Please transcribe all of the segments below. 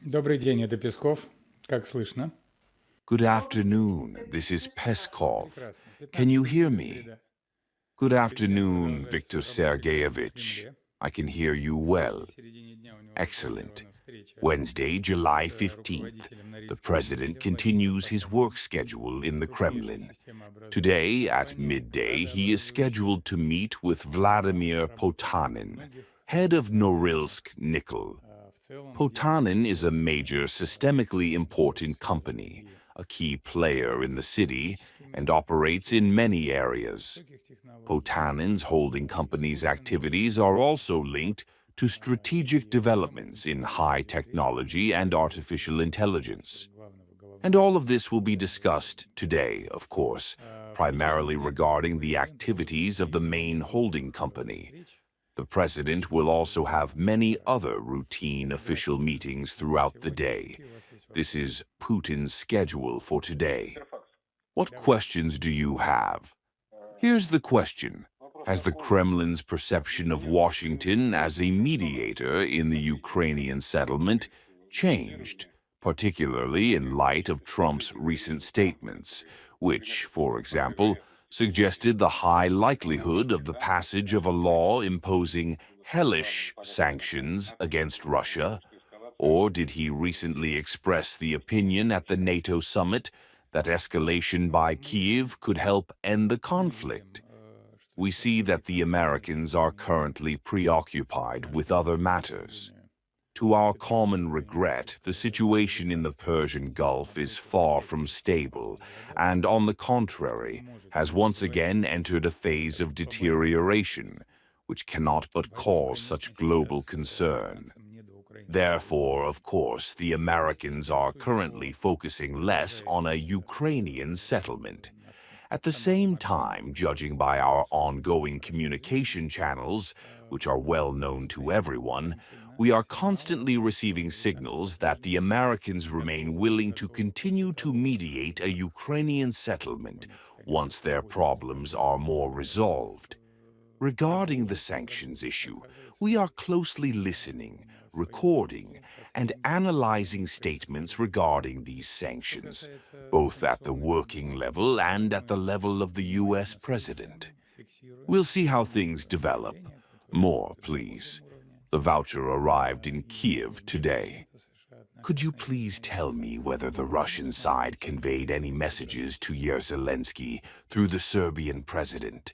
Добрый день, это Песков. Как слышно? Good afternoon. This is Peskov. Прекрасно. Can you 15 hear июля, me? среда. Good Президент afternoon, продолжает Viktor свою рабочую неделю в Sergeyevich. Кремле. I can hear you Сегодня well. в середине дня у него Excellent. запланирована встреча Wednesday, July с 15th. руководителем The Норильской president области Владимиром continues his work Потаповым. schedule in the Крупнейшей Kremlin. системообразующей Today, at компании, midday, he is градообразующей. scheduled to meet with Vladimir Работает на Potanin, многих head of направлениях. Norilsk Nickel. В целом Potanin is a действует major, сегодня systemically диалог important с company, разными a key player in the city, and технологическими operates in many areas. высоких технологий, Potanin's holding company's activities are also linked to strategic developments in high technology and artificial intelligence. And all of this will be discussed today, of course, primarily regarding the activities of the main holding company. The president will also have many other routine official meetings throughout the day. This is Putin's schedule for today. What questions do you have? Here's the question. Has the Kremlin's perception of Washington as a mediator in the Ukrainian settlement changed, particularly in light of Trump's recent statements, which, for example, suggested the high likelihood of the passage of a law imposing hellish sanctions against Russia? Or did he recently express the opinion at the NATO summit that escalation by Kyiv could help end the conflict? We see that the Americans are currently preoccupied with other matters. To our common regret, the situation in the Persian Gulf is far from stable and, on the contrary, has once again entered a phase of deterioration, which cannot but cause such global concern. Therefore, of course, the Americans are currently focusing less on a Ukrainian settlement. At the same time, judging by our ongoing communication channels, which are well known to everyone, we are constantly receiving signals that the Americans remain willing to continue to mediate a Ukrainian settlement once their problems are more resolved. Regarding the sanctions issue, we are closely listening, recording, and analyzing statements regarding these sanctions, both at the working level and at the level of the U.S. president. We'll see how things develop. More, please. The voucher arrived in Kiev today. Could you please tell me whether the Russian side conveyed any messages to Zelensky through the Serbian president?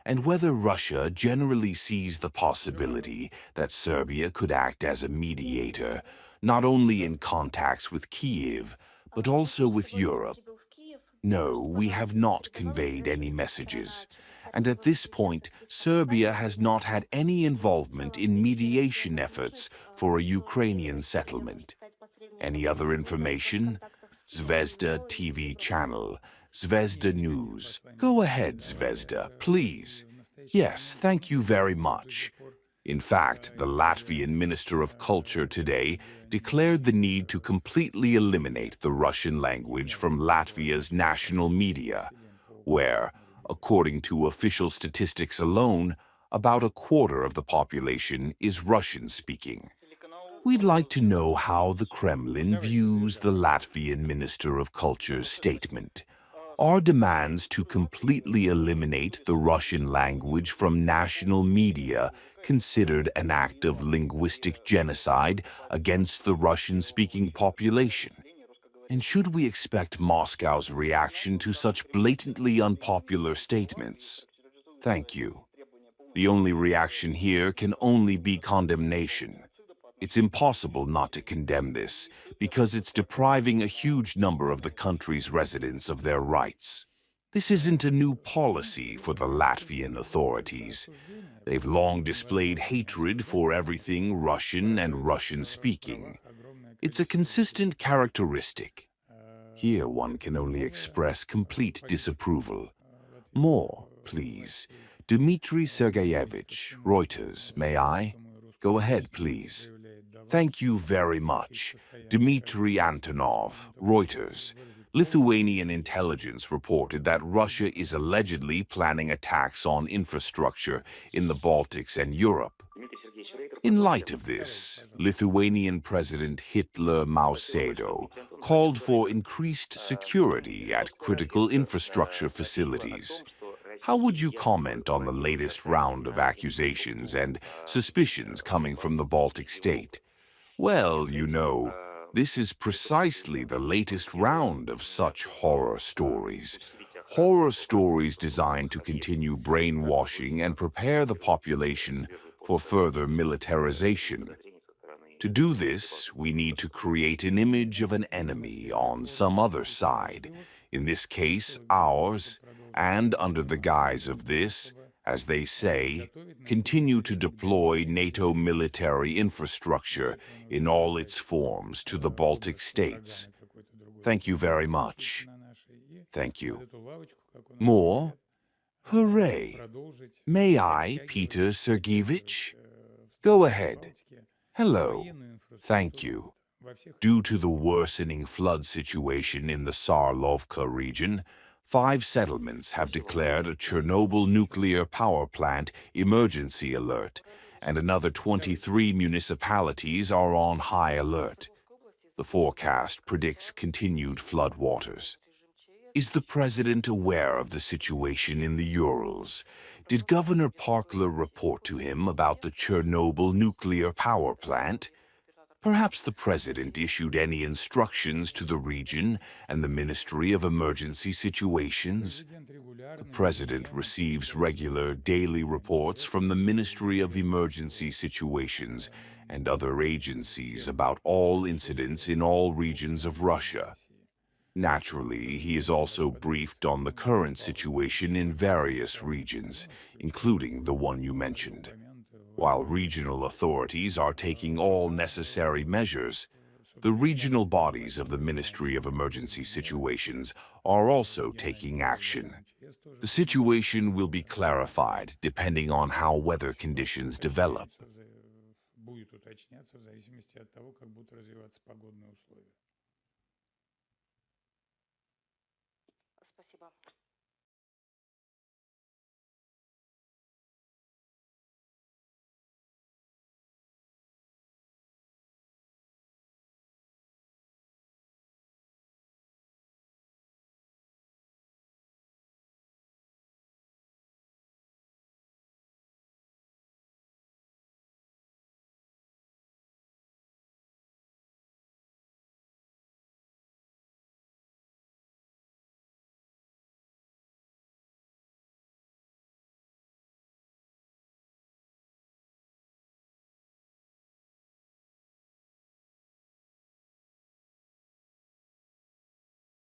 And whether Russia generally sees the possibility that Serbia could act as a mediator, not only in contacts with Kyiv, but also with Europe? No, we have not conveyed any messages. And at this point, Serbia has not had any involvement in mediation efforts for a Ukrainian settlement. Any other information? Zvezda TV channel. Zvezda News. Go ahead, Zvezda, please. Yes, thank you very much. In fact, the Latvian Minister of Culture today declared the need to completely eliminate the Russian language from Latvia's national media, where, according to official statistics alone, about a quarter of the population is Russian-speaking. We'd like to know how the Kremlin views the Latvian Minister of Culture's statement. Are demands to completely eliminate the Russian language from national media considered an act of linguistic genocide against the Russian-speaking population? And should we expect Moscow's reaction to such blatantly unpopular statements? Thank you. The only reaction here can only be condemnation. It's impossible not to condemn this, because it's depriving a huge number of the country's residents of their rights. This isn't a new policy for the Latvian authorities. They've long displayed hatred for everything Russian and Russian-speaking. It's a consistent characteristic. Here one can only express complete disapproval. More, please. Dmitry Sergeyevich, Reuters, may I? Go ahead, please. Thank you very much. Dmitry Antonov, Reuters. Lithuanian intelligence reported that Russia is allegedly planning attacks on infrastructure in the Baltics and Europe. In light of this, Lithuanian President Hitler Mausedo called for increased security at critical infrastructure facilities. How would you comment on the latest round of accusations and suspicions coming from the Baltic state? Well, you know, this is precisely the latest round of such horror stories. Horror stories designed to continue brainwashing and prepare the population for further militarization. To do this, we need to create an image of an enemy on some other side, in this case ours, and under the guise of this, as they say, continue to deploy NATO military infrastructure in all its forms to the Baltic states. Thank you very much. Thank you. More? Hooray! May I, Peter Sergeyevich? Go ahead. Hello. Thank you. Due to the worsening flood situation in the Sarlovka region, 5 settlements have declared a Chernobyl nuclear power plant emergency alert, and another 23 municipalities are on high alert. The forecast predicts continued floodwaters. Is the president aware of the situation in the Urals? Did Governor Parkler report to him about the Chernobyl nuclear power plant? Perhaps the president issued any instructions to the region and the Ministry of Emergency Situations? The president receives regular daily reports from the Ministry of Emergency Situations and other agencies about all incidents in all regions of Russia. Naturally, he is also briefed on the current situation in various regions, including the one you mentioned. While regional authorities are taking all necessary measures, the regional bodies of the Ministry of Emergency Situations are also taking action. The situation will be clarified depending on how weather conditions develop.